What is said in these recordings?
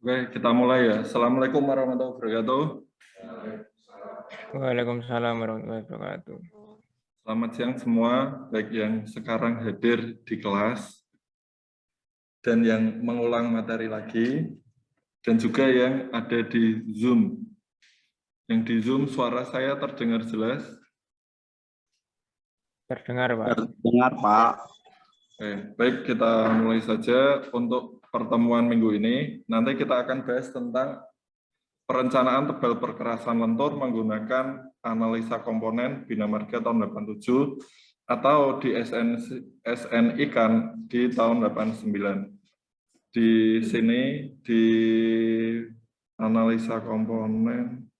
Oke, kita mulai ya. Assalamualaikum warahmatullahi wabarakatuh. Waalaikumsalam warahmatullahi wabarakatuh. Selamat siang semua, baik yang sekarang hadir di kelas dan yang mengulang materi lagi, dan juga yang ada di Zoom. Yang di Zoom suara saya terdengar jelas? Terdengar, Pak. Terdengar, Pak. Oke, baik, kita mulai saja. Untuk pertemuan minggu ini, nanti kita akan bahas tentang perencanaan tebal perkerasan lentur menggunakan analisa komponen Bina Marga tahun 87 atau di SNI kan di tahun 89. Di sini di analisa komponen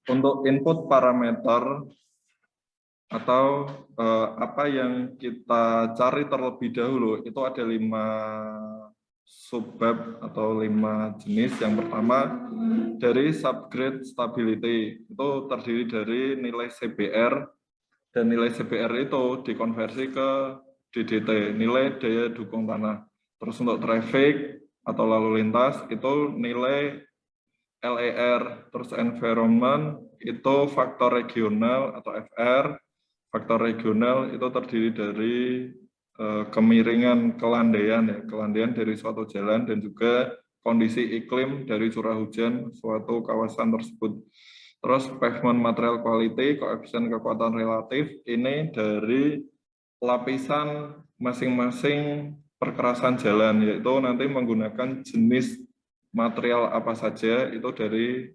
untuk input parameter atau apa yang kita cari terlebih dahulu itu ada 5 subbab atau 5 jenis. Yang pertama dari subgrade stability, itu terdiri dari nilai CBR, dan nilai CBR itu dikonversi ke DDT, nilai daya dukung tanah. Terus untuk traffic atau lalu lintas itu nilai LER, terus environment itu faktor regional atau FR. Faktor regional itu terdiri dari kemiringan kelandaian, ya, kelandaian dari suatu jalan dan juga kondisi iklim dari curah hujan suatu kawasan tersebut. Terus pavement material quality, koefisien kekuatan relatif, ini dari lapisan masing-masing perkerasan jalan, yaitu nanti menggunakan jenis material apa saja, itu dari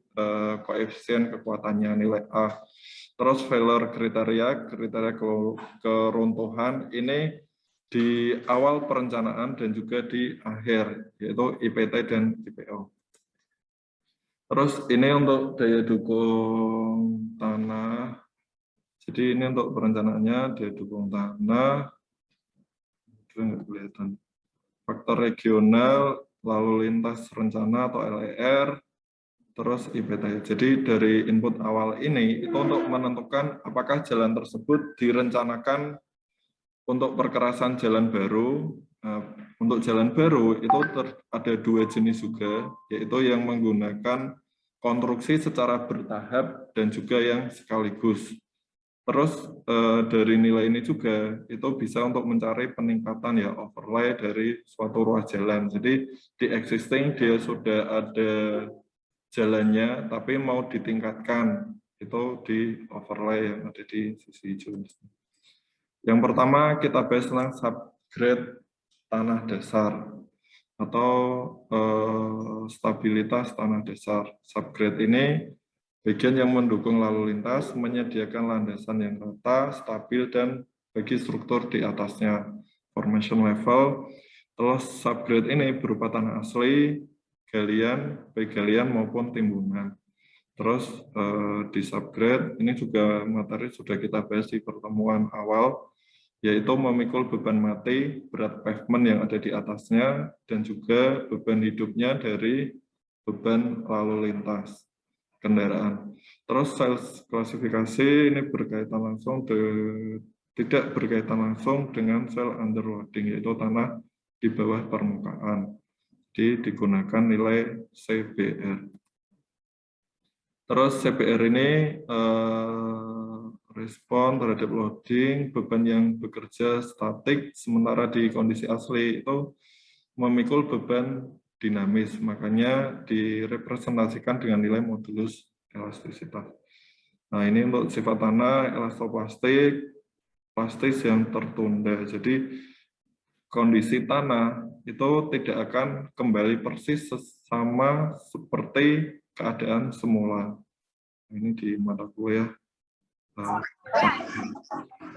koefisien kekuatannya, nilai A. Terus failure kriteria keruntuhan, ini di awal perencanaan dan juga di akhir, yaitu IPT dan IPO. Terus ini untuk daya dukung tanah. Jadi ini untuk perencanaannya, daya dukung tanah. Itu nggak kelihatan. Faktor regional, lalu lintas rencana atau LER, terus IPT. Jadi dari input awal ini itu untuk menentukan apakah jalan tersebut direncanakan untuk perkerasan jalan baru. Untuk jalan baru itu ada 2 jenis juga, yaitu yang menggunakan konstruksi secara bertahap dan juga yang sekaligus. Terus dari nilai ini juga itu bisa untuk mencari peningkatan, ya, overlay dari suatu ruas jalan. Jadi di existing dia sudah ada jalannya, tapi mau ditingkatkan, itu di overlay yang ada di sisi hijau. Yang pertama kita bahas tentang subgrade tanah dasar atau stabilitas tanah dasar. Subgrade ini bagian yang mendukung lalu lintas, menyediakan landasan yang rata, stabil, dan bagi struktur di atasnya. Formation level. Terus subgrade ini berupa tanah asli, galian, baik galian maupun timbunan. Terus di subgrade ini juga materi sudah kita bahas di pertemuan awal, yaitu memikul beban mati, berat pavement yang ada di atasnya, dan juga beban hidupnya dari beban lalu lintas kendaraan. Terus sales klasifikasi ini berkaitan langsung tidak berkaitan langsung dengan sel underloading, yaitu tanah di bawah permukaan. Jadi digunakan nilai CBR. Terus CBR ini respon terhadap loading, beban yang bekerja statik, sementara di kondisi asli itu memikul beban dinamis, makanya direpresentasikan dengan nilai modulus elastisitas. Nah, ini untuk sifat tanah, elastoplastik, plastis yang tertunda. Jadi kondisi tanah itu tidak akan kembali persis sama seperti keadaan semula. Ini di mata kuliah.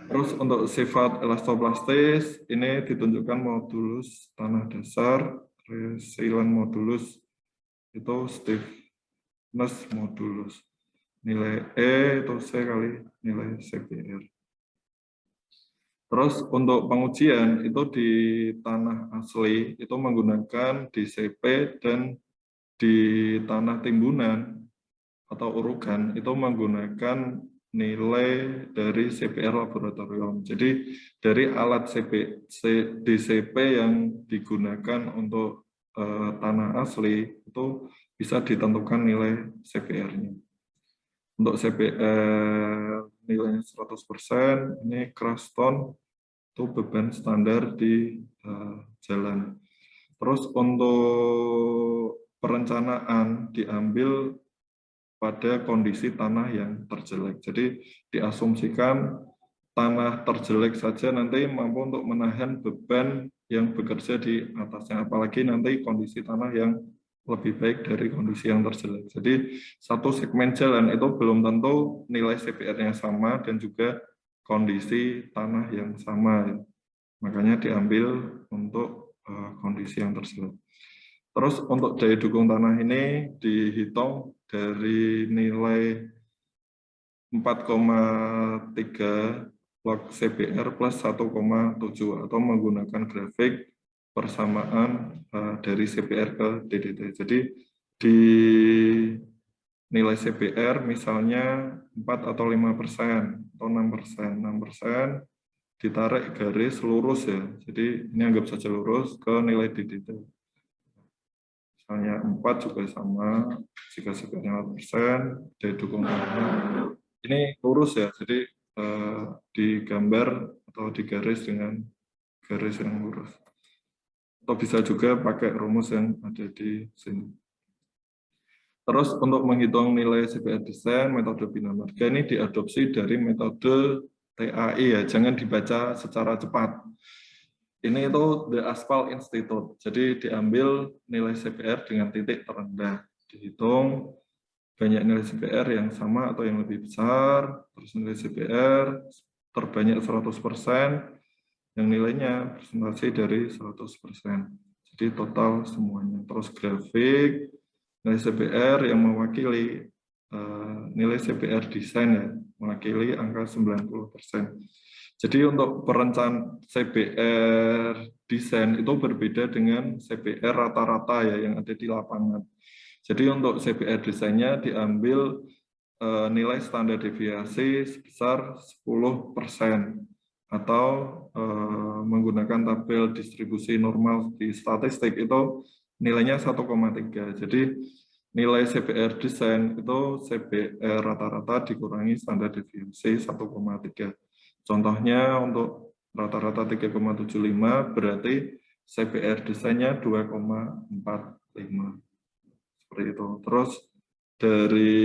Terus untuk sifat elastoplastis, ini ditunjukkan modulus tanah dasar, resilient modulus, itu stiffness modulus. Nilai E itu C kali nilai CBR. Terus untuk pengujian itu di tanah asli itu menggunakan DCP, dan di tanah timbunan atau urugan itu menggunakan nilai dari CPR laboratorium. Jadi dari alat DCP yang digunakan untuk tanah asli itu bisa ditentukan nilai CPR-nya. Untuk CPR nilainya 100%, ini crush stone itu beban standar di jalan. Terus untuk perencanaan diambil pada kondisi tanah yang terjelek. Jadi diasumsikan tanah terjelek saja nanti mampu untuk menahan beban yang bekerja di atasnya. Apalagi nanti kondisi tanah yang lebih baik dari kondisi yang terjelek. Jadi satu segmen jalan itu belum tentu nilai CPR-nya sama dan juga kondisi tanah yang sama. Makanya diambil untuk kondisi yang terjelek. Terus untuk daya dukung tanah ini dihitung dari nilai 4,3 log CPR plus 1,7 atau menggunakan grafik persamaan dari CPR ke DDT. Jadi di nilai CPR misalnya 4 atau 5% atau 6%. 6% ditarik garis lurus ya. Jadi ini anggap saja lurus ke nilai DDT. Misalnya 4 juga sama, jika CPR-nya 4%, daya dukung tanahnya ini lurus ya, jadi digambar atau digaris dengan garis yang lurus. Atau bisa juga pakai rumus yang ada di sini. Terus untuk menghitung nilai CPR desain, metode bina marga ini diadopsi dari metode TAI ya, jangan dibaca secara cepat. Ini itu The Aspal Institute, jadi diambil nilai CPR dengan titik terendah, dihitung banyak nilai CPR yang sama atau yang lebih besar, terus nilai CPR terbanyak 100%, yang nilainya presentasi dari 100%. Jadi total semuanya. Terus grafik, nilai CPR yang mewakili nilai CPR desain ya, mewakili angka 90%. Jadi untuk perencanaan CPR desain itu berbeda dengan CPR rata-rata ya yang ada di lapangan. Jadi untuk CPR desainnya diambil nilai standar deviasi sebesar 10% atau menggunakan tabel distribusi normal di statistik itu nilainya 1,3. Jadi nilai CPR desain itu CPR rata-rata dikurangi standar deviasi 1,3. Contohnya untuk rata-rata 3,75 berarti CPR desainnya 2,45. Seperti itu. Terus dari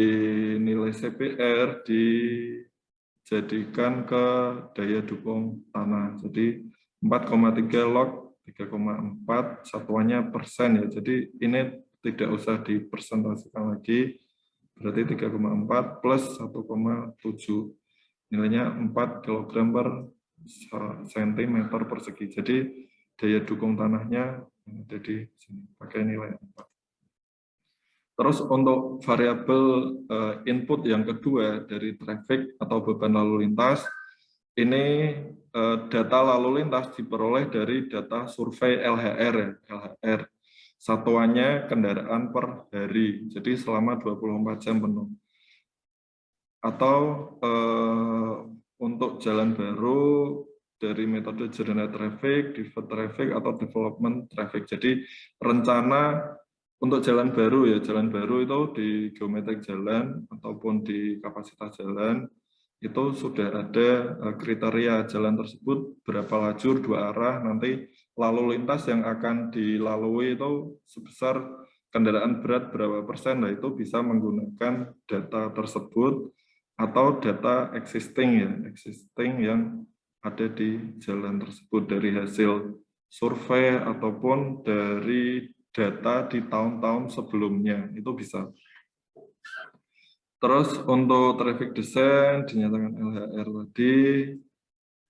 nilai CPR dijadikan ke daya dukung tanah. Jadi 4,3 log 3,4 satuannya persen ya. Jadi ini tidak usah dipresentasikan lagi. Berarti 3,4 plus 1,7. Nilainya 4 kg per cm persegi. Jadi daya dukung tanahnya ada di sini pakai nilai 4. Terus untuk variabel input yang kedua dari traffic atau beban lalu lintas, ini data lalu lintas diperoleh dari data survei LHR ya, LHR. Satuannya kendaraan per hari, jadi selama 24 jam penuh. Atau untuk jalan baru dari metode journey traffic, deferred traffic, atau development traffic. Jadi rencana untuk jalan baru ya, jalan baru itu di geometrik jalan ataupun di kapasitas jalan itu sudah ada kriteria jalan tersebut berapa lajur 2 arah, nanti lalu lintas yang akan dilalui itu sebesar kendaraan berat berapa persen, nah itu bisa menggunakan data tersebut atau data existing ya, existing yang ada di jalan tersebut dari hasil survei ataupun dari data di tahun-tahun sebelumnya, itu bisa. Terus untuk traffic design dinyatakan LHR tadi,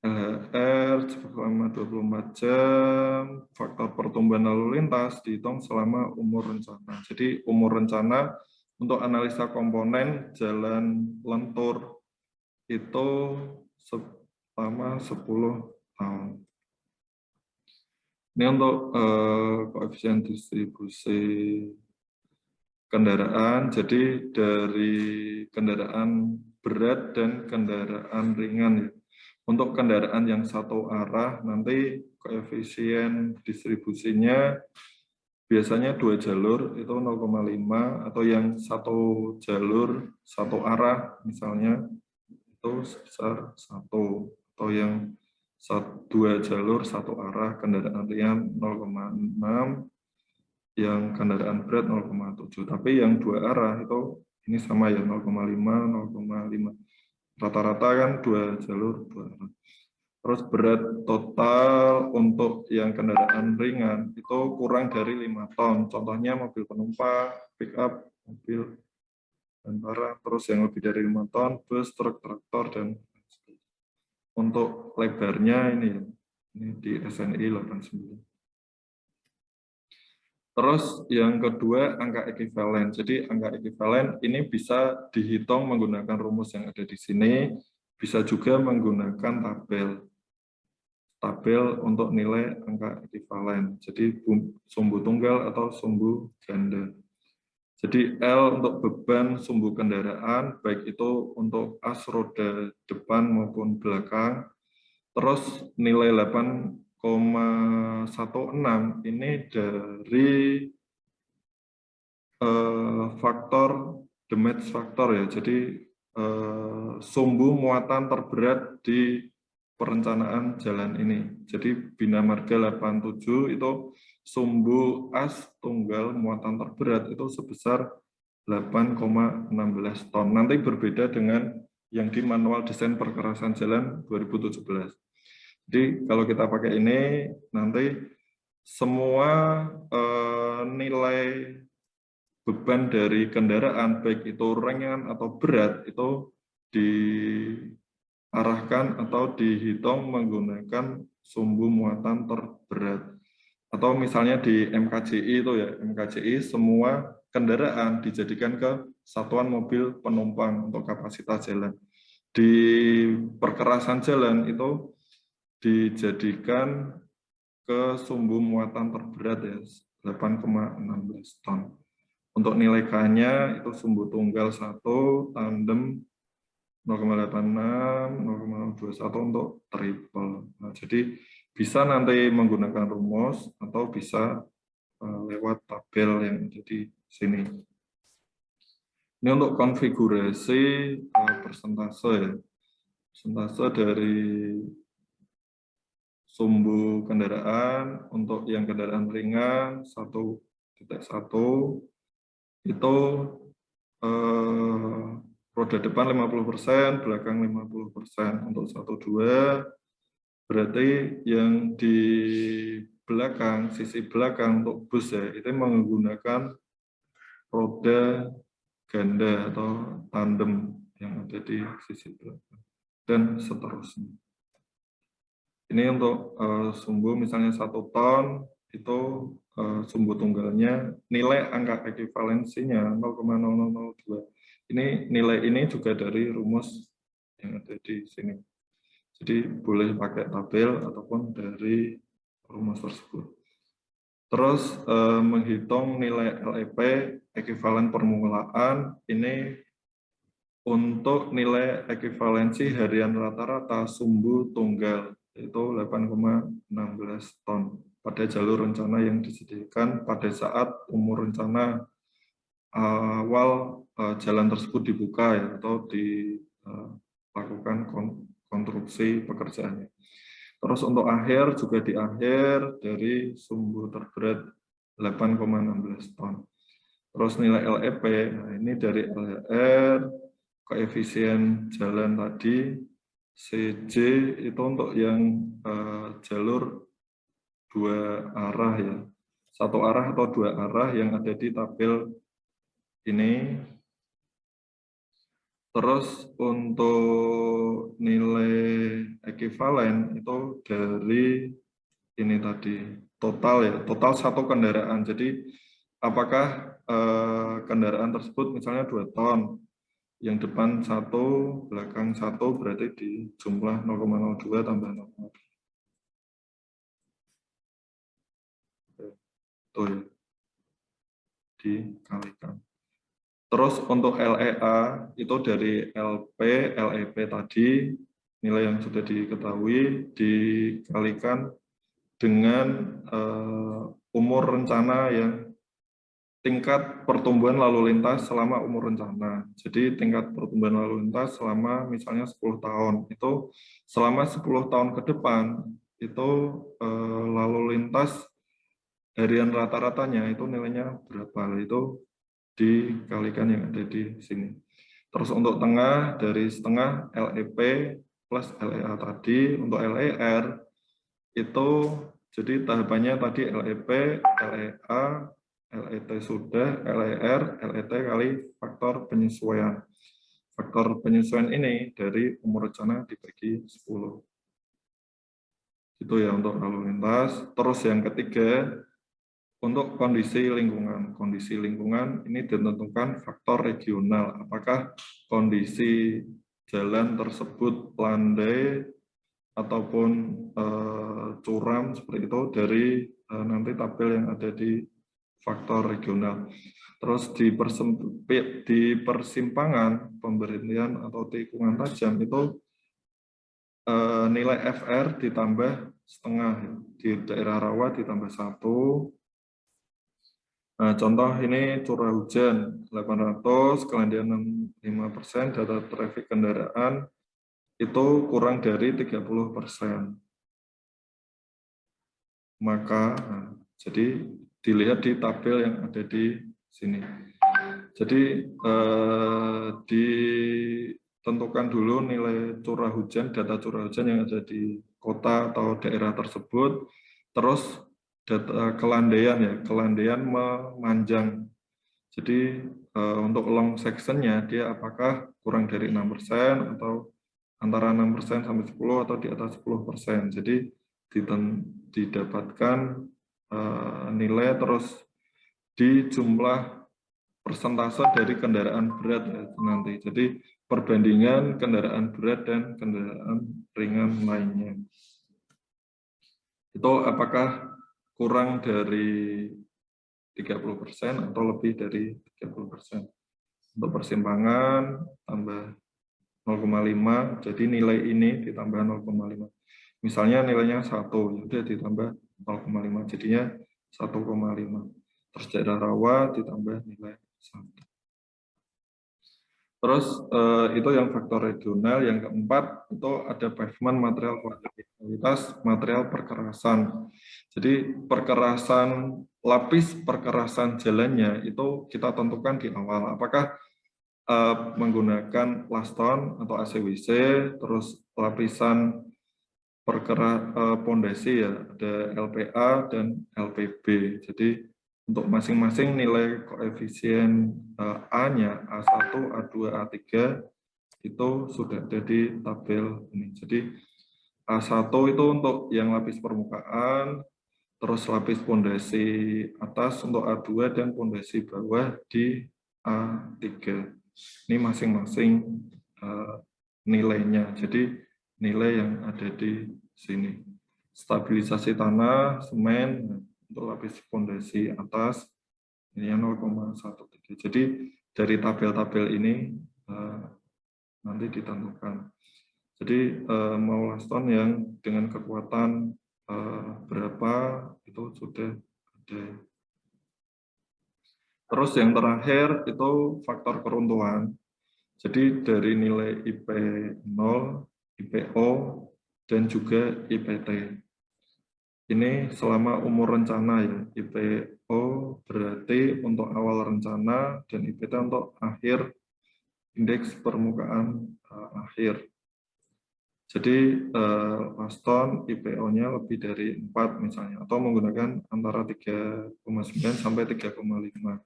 LHR selama 24 jam, faktor pertumbuhan lalu lintas dihitung selama umur rencana. Jadi umur rencana untuk analisa komponen jalan lentur itu selama 10 tahun. Ini untuk koefisien distribusi kendaraan, jadi dari kendaraan berat dan kendaraan ringan ya. Untuk kendaraan yang satu arah nanti koefisien distribusinya biasanya 2 jalur itu 0,5 atau yang satu jalur satu arah misalnya itu sebesar 1 atau yang 2 jalur satu arah kendaraan ringan 0,6 yang kendaraan berat 0,7 tapi yang 2 arah itu ini sama ya 0,5 rata-rata kan 2 jalur 2 arah. Terus berat total untuk yang kendaraan ringan itu kurang dari 5 ton. Contohnya mobil penumpang, pick up, mobil dan barang. Terus yang lebih dari 5 ton, bus, truk, traktor, dan untuk lebarnya ini di SNI 89. Terus yang kedua angka ekivalen. Jadi angka ekivalen ini bisa dihitung menggunakan rumus yang ada di sini, bisa juga menggunakan tabel untuk nilai angka ekivalen. Jadi sumbu tunggal atau sumbu ganda. Jadi L untuk beban sumbu kendaraan, baik itu untuk as roda depan maupun belakang. Terus nilai 8,16 ini dari faktor Demetz faktor ya. Jadi sumbu muatan terberat di perencanaan jalan ini. Jadi Bina Marga 87 itu sumbu as tunggal muatan terberat itu sebesar 8,16 ton. Nanti berbeda dengan yang di manual desain perkerasan jalan 2017. Jadi kalau kita pakai ini nanti semua nilai beban dari kendaraan baik itu ringan atau berat itu diarahkan atau dihitung menggunakan sumbu muatan terberat. Atau misalnya di MKJI itu ya, MKJI semua kendaraan dijadikan ke satuan mobil penumpang untuk kapasitas jalan. Di perkerasan jalan itu dijadikan ke sumbu muatan terberat ya, 8,16 ton. Untuk nilai K-nya itu sumbu tunggal 1, tandem 0,86, 0,21 untuk triple. Nah, jadi bisa nanti menggunakan rumus atau bisa lewat tabel yang ada di sini. Ini untuk konfigurasi persentase ya. Persentase dari sumbu kendaraan untuk yang kendaraan ringan 1,1 itu roda depan 50%, belakang 50%. Untuk 1,2 berarti yang di belakang, sisi belakang untuk bus ya, itu menggunakan roda ganda atau tandem yang ada di sisi belakang. Dan seterusnya. Ini untuk sumbu misalnya 1 ton, itu sumbu tunggalnya, nilai angka ekivalensinya 0,0002. Ini nilai ini juga dari rumus yang ada di sini. Jadi boleh pakai tabel ataupun dari rumus tersebut. Terus menghitung nilai LEP, ekivalen permulaan, ini untuk nilai ekivalensi harian rata-rata sumbu tunggal, yaitu 8,16 ton pada jalur rencana yang disediakan pada saat umur rencana awal jalan tersebut dibuka ya, atau dilakukan konstruksi pekerjaannya. Terus untuk akhir juga di akhir dari sumbu terberat 8,16 ton. Terus nilai LEP, nah ini dari LHR, koefisien jalan tadi, CJ itu untuk yang jalur 2 arah ya, 1 arah atau 2 arah yang ada di tabel ini. Terus untuk nilai ekivalen itu dari ini tadi total ya, total satu kendaraan. Jadi apakah kendaraan tersebut misalnya 2 ton, yang depan 1, belakang 1 berarti di jumlah 0,02 tambah 0,2. Itu ya, dikalikan. Terus untuk LEA itu dari LP, LEP tadi, nilai yang sudah diketahui, dikalikan dengan umur rencana yang tingkat pertumbuhan lalu lintas selama umur rencana. Jadi tingkat pertumbuhan lalu lintas selama misalnya 10 tahun. Itu selama 10 tahun ke depan, itu lalu lintas harian rata-ratanya itu nilainya berapa. Itu dikalikan yang ada di sini. Terus untuk tengah, dari setengah LEP plus LEA tadi. Untuk LER itu jadi tahapannya tadi LEP, LEA, LET sudah, LER, LET kali faktor penyesuaian. Faktor penyesuaian ini dari umur rencana dibagi 10. Itu ya untuk lalu lintas. Terus yang ketiga, untuk kondisi lingkungan. Kondisi lingkungan ini ditentukan faktor regional. Apakah kondisi jalan tersebut landai ataupun curam seperti itu dari nanti tabel yang ada di faktor regional. Terus di persimpangan pemberhentian atau tikungan tajam itu nilai FR ditambah setengah. Di daerah rawa ditambah 1. Nah, contoh ini curah hujan 800, kelandian 65%, data traffic kendaraan itu kurang dari 30%. Maka, jadi dilihat di tabel yang ada di sini. Jadi ditentukan dulu nilai curah hujan, data curah hujan yang ada di kota atau daerah tersebut, terus data kelandaian ya, kelandaian memanjang. Jadi untuk long sectionnya dia apakah kurang dari 6% atau antara 6% sampai 10 atau di atas 10%. Jadi didapatkan nilai terus di jumlah persentase dari kendaraan berat ya, nanti. Jadi perbandingan kendaraan berat dan kendaraan ringan lainnya. Itu apakah kurang dari 30% atau lebih dari 30%. Untuk persimpangan tambah 0,5, jadi nilai ini ditambah 0,5. Misalnya nilainya 1, jadi ditambah 0,5, jadinya 1,5. Terus daerah rawa ditambah nilai 1. Terus itu yang faktor regional. Yang keempat itu ada pavement material kualitas material perkerasan. Jadi perkerasan lapis perkerasan jalannya itu kita tentukan di awal. Apakah menggunakan plaston atau ACWC, terus lapisan pondasi ya ada LPA dan LPB. Jadi untuk masing-masing nilai koefisien A-nya, A1, A2, A3, itu sudah ada di tabel ini. Jadi A1 itu untuk yang lapis permukaan, terus lapis pondasi atas untuk A2 dan pondasi bawah di A3. Ini masing-masing nilainya. Jadi nilai yang ada di sini. Stabilisasi tanah, semen, untuk lapis fondasi atas ini 0,13. Jadi dari tabel-tabel ini nanti ditentukan. Jadi mau laston yang dengan kekuatan berapa itu sudah ada. Terus yang terakhir itu faktor keruntuhan. Jadi dari nilai IP 0, IPO, dan juga IPT. Ini selama umur rencana ya, IPO berarti untuk awal rencana dan IPT untuk akhir indeks permukaan akhir. Jadi laston IPO-nya lebih dari 4 misalnya, atau menggunakan antara 3,9 sampai 3,5.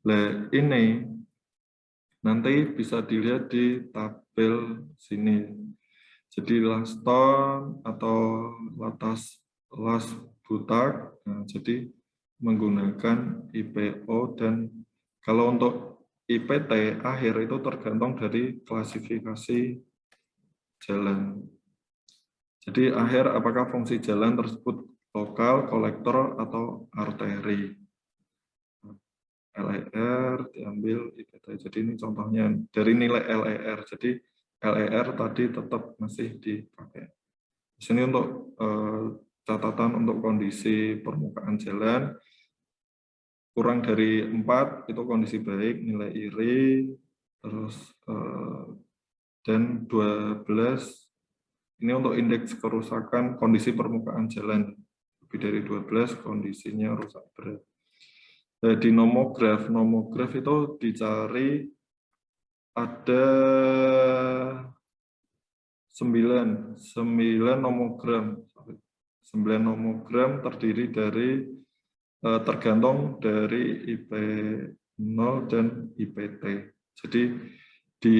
Nah ini nanti bisa dilihat di tabel sini. Jadi laston atau las butak, nah, jadi menggunakan IPO, dan kalau untuk IPT akhir itu tergantung dari klasifikasi jalan. Jadi akhir apakah fungsi jalan tersebut lokal, kolektor, atau arteri. LER diambil IPT IPT. Jadi ini contohnya dari nilai LER. Jadi LER tadi tetap masih dipakai. Di sini untuk catatan untuk kondisi permukaan jalan kurang dari 4 itu kondisi baik, nilai IRI, terus dan 12 ini untuk indeks kerusakan kondisi permukaan jalan, lebih dari 12 kondisinya rusak berat. Di nomograf itu dicari ada 9 nomogram. 9 nomogram terdiri dari tergantung dari IP0 dan IPT. Jadi di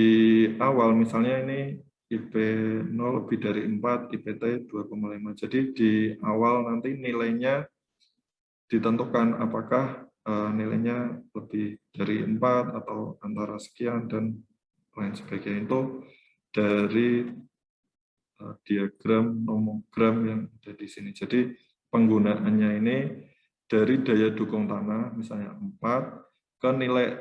awal misalnya ini IP0 lebih dari 4, IPT 2,5. Jadi di awal nanti nilainya ditentukan apakah nilainya lebih dari 4 atau antara sekian dan lain sebagainya. Itu dari diagram nomogram yang ada di sini. Jadi penggunaannya ini dari daya dukung tanah misalnya 4 ke nilai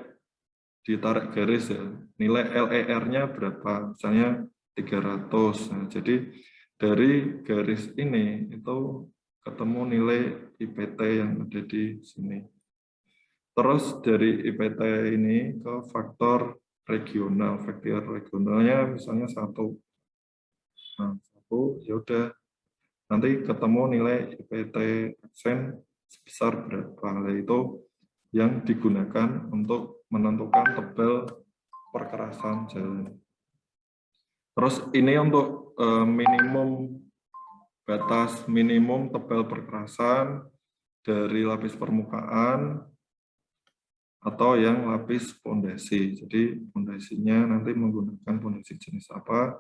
ditarik garis ya, nilai LER-nya berapa, misalnya 300. Nah, jadi dari garis ini itu ketemu nilai IPT yang ada di sini. Terus dari IPT ini ke faktor regionalnya misalnya 1. Nah, 1 ya udah nanti ketemu nilai IPT aksen sebesar berapa. Nah, itu yang digunakan untuk menentukan tebal perkerasan jalan. Terus ini untuk batas minimum tebal perkerasan dari lapis permukaan atau yang lapis pondasi. Jadi pondasinya nanti menggunakan pondasi jenis apa,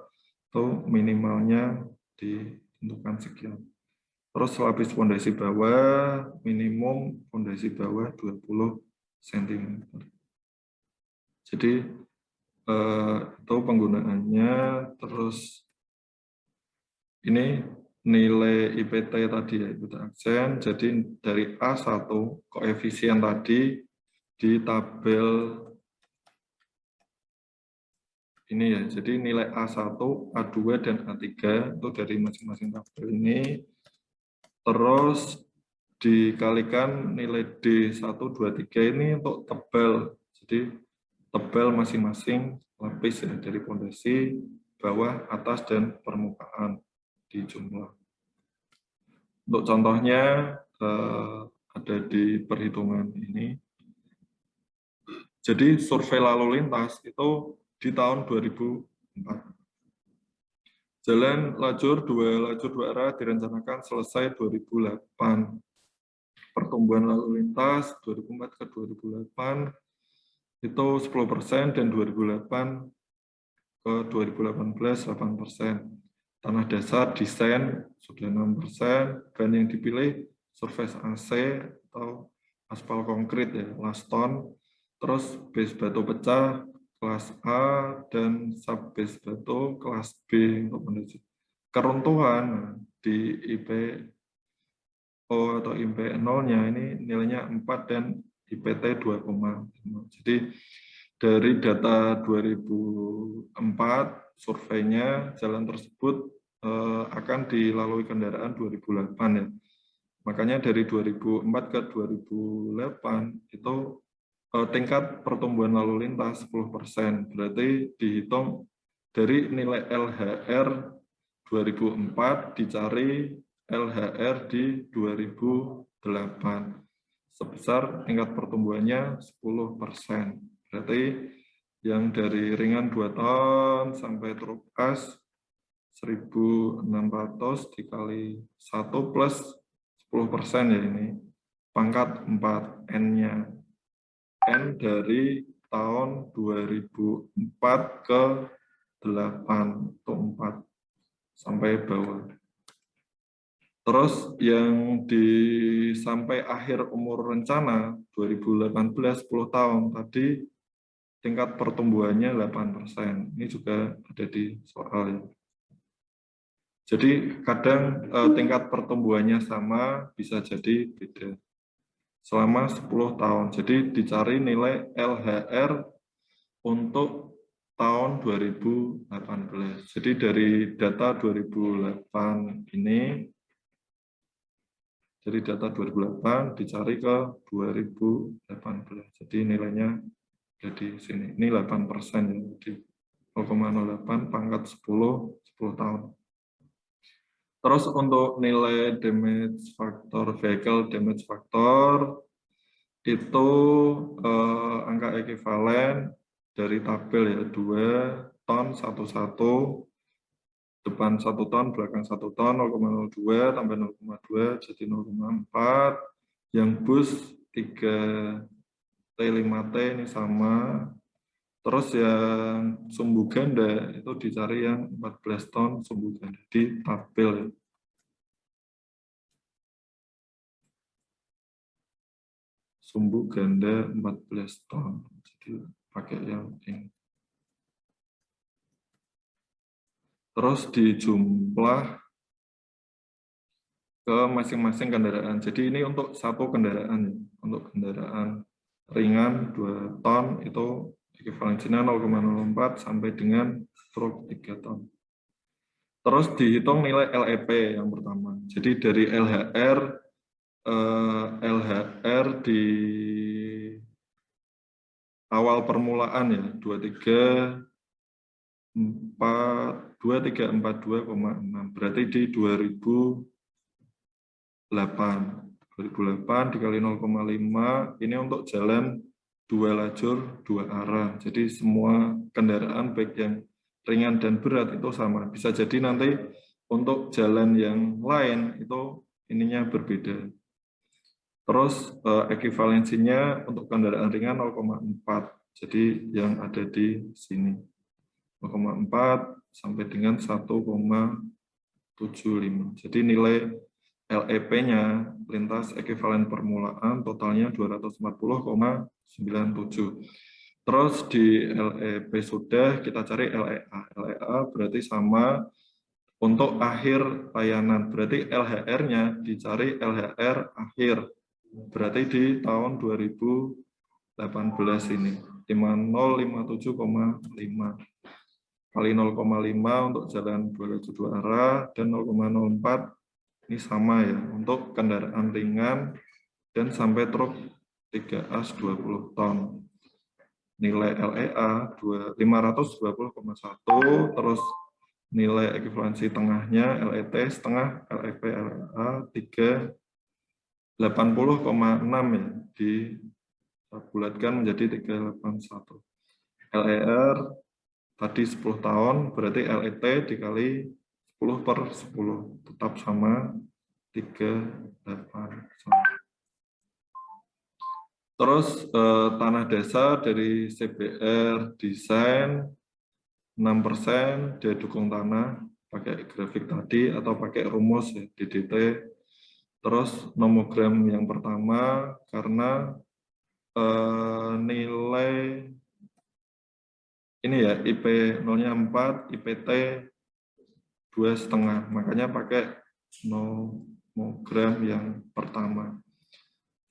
itu minimalnya ditentukan sekian. Terus lapis pondasi bawah, minimum pondasi bawah 20 cm. Jadi itu penggunaannya. Terus ini nilai IPT tadi ya, IPT aksen. Jadi dari A1 koefisien tadi di tabel ini ya. Jadi nilai A1, A2 dan A3 itu dari masing-masing tabel ini. Terus dikalikan nilai D1, 2, 3 ini untuk tebal. Jadi tebal masing-masing lapis ya, dari pondasi, bawah, atas, dan permukaan di jumlah. Untuk contohnya ada di perhitungan ini. Jadi survei lalu lintas itu di tahun 2004. Jalan lajur dua arah direncanakan selesai 2008. Pertumbuhan lalu lintas 2004 ke 2008 itu 10% dan 2008 ke 2018 8%. Tanah dasar desain sudah 6%, dan yang dipilih surface AC atau aspal konkrit ya, laston, terus base batu pecah kelas A dan sub base batu kelas B untuk menuju keruntuhan di IPO atau IP0-nya ini nilainya 4 dan IPT 2,5. Jadi dari data 2004 surveinya jalan tersebut akan dilalui kendaraan 2008 ya. Makanya dari 2004 ke 2008 itu tingkat pertumbuhan lalu lintas 10%. Berarti dihitung dari nilai LHR 2004 dicari LHR di 2008 sebesar tingkat pertumbuhannya 10%. Berarti yang dari ringan 2 ton sampai truk as 1.600 dikali 1 plus 10% ya, ini pangkat 4 N-nya. N dari tahun 2004 ke 8 atau 4 sampai bawah. Terus yang sampai akhir umur rencana 2018 10 tahun tadi tingkat pertumbuhannya 8%. Ini juga ada di soal ya. Jadi kadang tingkat pertumbuhannya sama, bisa jadi beda selama 10 tahun. Jadi dicari nilai LHR untuk tahun 2018. Jadi dari data 2008 ini, dari data 2008 dicari ke 2018. Jadi nilainya jadi sini. Ini 8% ya. Jadi 0,08 pangkat 10 tahun. Terus untuk nilai damage factor, vehicle damage factor, itu angka ekivalen dari tabel ya, 2 ton 11, depan 1 ton, belakang 1 ton, 0,02 tambah 0,2 jadi 0,4, yang bus 3T 5T ini sama. Terus yang sumbu ganda itu dicari yang 14 ton sumbu ganda di tabel. Sumbu ganda 14 ton. Jadi pakai yang ini. Terus dijumlah ke masing-masing kendaraan. Jadi ini untuk satu kendaraan ya. Untuk kendaraan ringan 2 ton itu ekivalensinya 0,04 sampai dengan truk 3 ton. Terus dihitung nilai LEP yang pertama. Jadi dari LHR di awal permulaan ya 2342,6 berarti di 2008 dikali 0,5 ini untuk jalan 2 lajur 2 arah. Jadi semua kendaraan baik yang ringan dan berat itu sama. Bisa jadi nanti untuk jalan yang lain itu ininya berbeda. Terus ekivalensinya untuk kendaraan ringan 0,4. Jadi yang ada di sini 0,4 sampai dengan 1,75. Jadi nilai LEP-nya lintas ekivalen permulaan totalnya 240,97. Terus di LEP sudah kita cari LEA. LEA berarti sama untuk akhir layanan. Berarti LHR-nya dicari LHR akhir. Berarti di tahun 2018 ini 5057,5 kali 0,5 untuk jalan 2 lajur 2 arah dan 0,04 ini sama ya untuk kendaraan ringan dan sampai truk 3as 20 ton. Nilai LEA 520,1, terus nilai ekivalensi tengahnya LET setengah, LEP LEA 380,6 ya, dibulatkan menjadi 381. LER tadi 10 tahun, berarti LET dikali 10/10, tetap sama 381. Terus tanah dasar dari CBR desain 6% dia dukung tanah pakai grafik tadi atau pakai rumus ya, DDT. Terus nomogram yang pertama karena nilai ini ya IP 0-nya 4, IPT 2,5, makanya pakai nomogram yang pertama.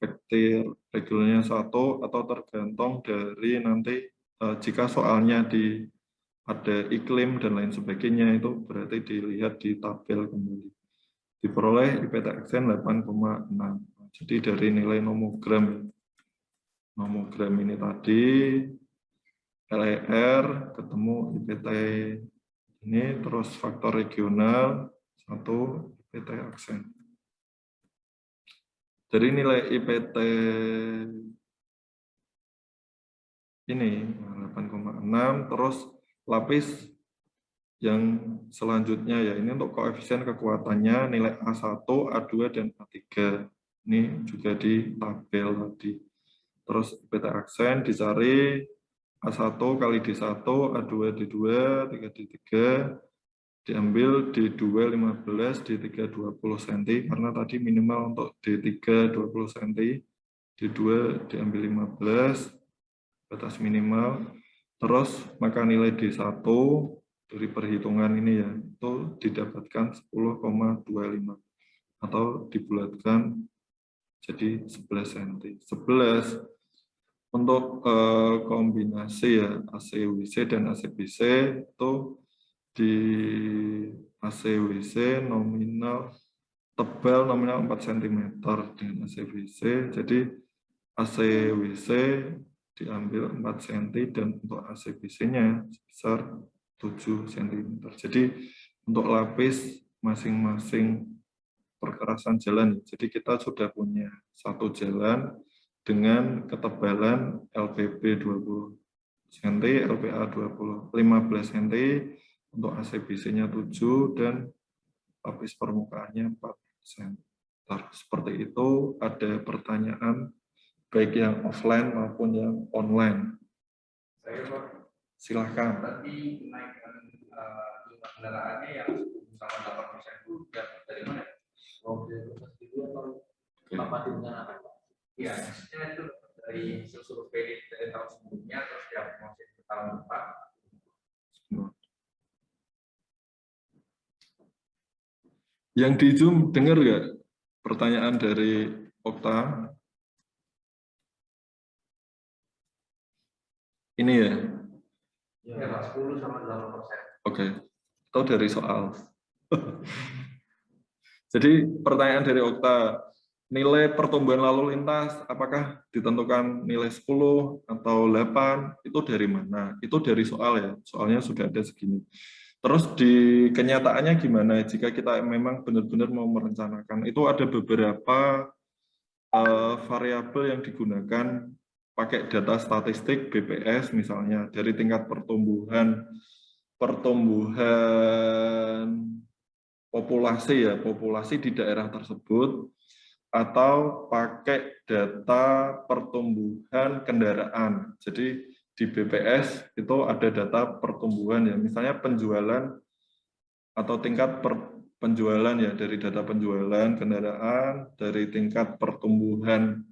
Vektor regulernya 1 atau tergantung dari nanti jika soalnya ada iklim dan lain sebagainya itu berarti dilihat di tabel kembali. Diperoleh IPT-XN 8,6. Jadi dari nilai nomogram ini tadi LER ketemu IPT ini, terus faktor regional 1 IPT-XN. Dari nilai IPT ini 8,6, terus lapis yang selanjutnya ya, ini untuk koefisien kekuatannya nilai A1, A2, dan A3. Ini juga di tabel tadi. Terus IPT aksen dicari A1 kali D1, A2 D2, 3 D3, diambil D2 15, D3 20 cm, karena tadi minimal untuk D3 20 cm, D2 diambil 15, batas minimal. Terus maka nilai D1 dari perhitungan ini ya, itu didapatkan 10,25 atau dibulatkan jadi 11 cm. 11 Untuk kombinasi ya AC/WC dan AC/BC itu di AC/WC nominal tebal nominal 4 cm dengan AC/WC. Jadi AC/WC diambil 4 cm dan untuk AC/BC-nya sebesar 7 cm. Jadi untuk lapis masing-masing perkerasan jalan. Jadi kita sudah punya satu jalan dengan ketebalan LPB 20 cm, LPA 15 cm, untuk AC/BC-nya 7 dan lapis permukaannya 4 cm. Seperti itu. Ada pertanyaan baik yang offline maupun yang online. Silahkan. Berarti kenaikan jumlah kendaraannya yang sama 8% itu dari mana? Apa dengan apa? Iya, maksudnya itu dari survei dari tahun sebelumnya terus dia masih ke tahun depan. Yang di Zoom dengar nggak pertanyaan dari Okta? Ini ya? Ya, 10 sama 8%. Oke, itu dari soal. Jadi pertanyaan dari Okta, nilai pertumbuhan lalu lintas apakah ditentukan nilai 10 atau 8, itu dari mana? Itu dari soal ya, soalnya sudah ada segini. Terus di kenyataannya gimana jika kita memang benar-benar mau merencanakan? Itu ada beberapa variabel yang digunakan pakai data statistik BPS misalnya dari tingkat pertumbuhan populasi ya, populasi di daerah tersebut, atau pakai data pertumbuhan kendaraan. Jadi di BPS itu ada data pertumbuhan ya, misalnya penjualan atau tingkat penjualan ya, dari data penjualan kendaraan, dari tingkat pertumbuhan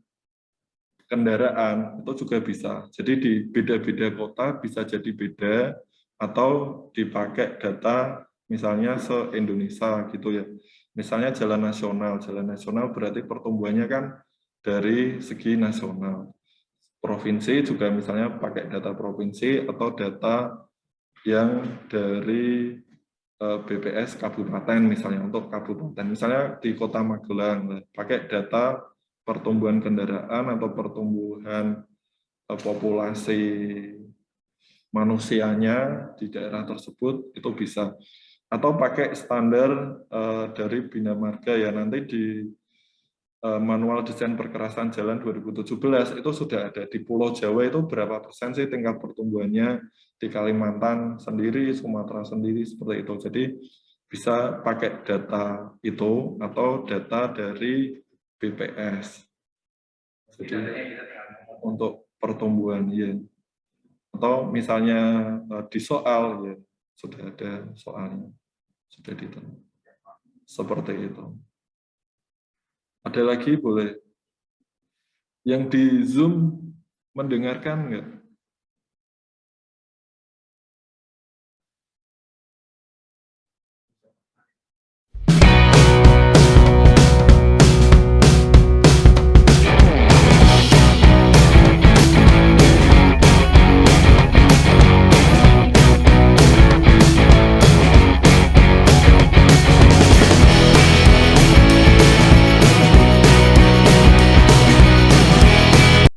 kendaraan itu juga bisa. Jadi di beda-beda kota bisa jadi beda, atau dipakai data misalnya se-Indonesia gitu ya. Misalnya jalan nasional berarti pertumbuhannya kan dari segi nasional. Provinsi juga misalnya pakai data provinsi atau data yang dari BPS kabupaten misalnya, untuk kabupaten. Misalnya di Kota Magelang pakai data pertumbuhan kendaraan atau pertumbuhan populasi manusianya di daerah tersebut itu bisa. Atau pakai standar dari Bina Marga ya, nanti di manual desain perkerasan jalan 2017 itu sudah ada. Di Pulau Jawa itu berapa persen sih tingkat pertumbuhannya, di Kalimantan sendiri, Sumatera sendiri, seperti itu. Jadi bisa pakai data itu atau data dari BPS. Jadi untuk pertumbuhan ya. Atau misalnya di soal ya sudah ada soalnya, sudah ditentukan. Seperti itu. Ada lagi boleh? Yang di Zoom mendengarkan nggak?